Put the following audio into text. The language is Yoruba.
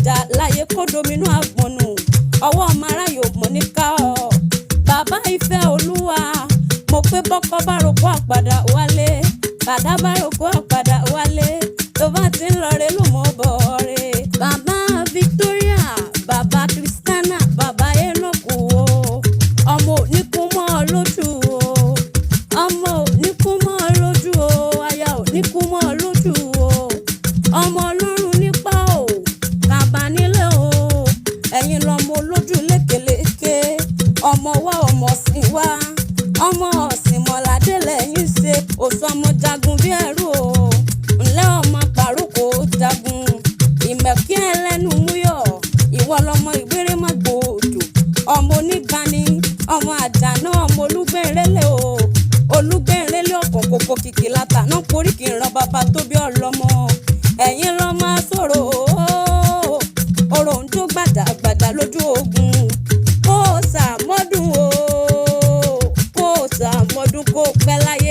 ìjà láyé kó dominú àgbọ̀nù ọwọ́ ọmọ aráyò mọ̀ ní ká ọ. Bàbá ìfẹ́ olúwa mo pé bọ́kọ́ bá roko àpàdà wálé bàdá bá roko àpàdà wálé tó bá ti ń lọ rẹ ló mọ̀ bọ̀ rẹ. Bàbá Victoria bàbá Christiana bàbá Enoch o ọmọ oníkú mọ́ ọ lójú o ọmọ oníkú mọ́ ọ lójú o aya oníkú mọ́ ọ lójú o ọmọ ọlọ́run nípa o bàbá nílé o ẹ̀yin lọ́mọ olójú lékeleke ọmọ wa ọmọ sìn wa ọmọ ọ̀sìn mọ̀ládé lẹ́yìn ṣe òsọ ọmọ jagun bí ẹrú o ńlẹ́ ọmọ pàrókò jagun ìmẹ̀kí ẹlẹ́nu múyọ̀ ìwọ lọmọ ìgbéré má gbòòdò ọmọ onígbani ọmọ àjànà ọmọ olúgbẹ̀rẹ̀lẹ̀ o olúgbẹ̀rẹ̀lẹ̀ ọ̀pọ̀ kòkò kìkì látàná porí kì í ran bàbá tó bí ọlọ́mọ ẹ̀yin lọ́mọ sọ̀rọ̀ ọ̀rọ̀ ń jó gbàdàgbàdà lójú ogun kó sàmọ́dún o kó sàmọ́dún kó pẹ́ láyé.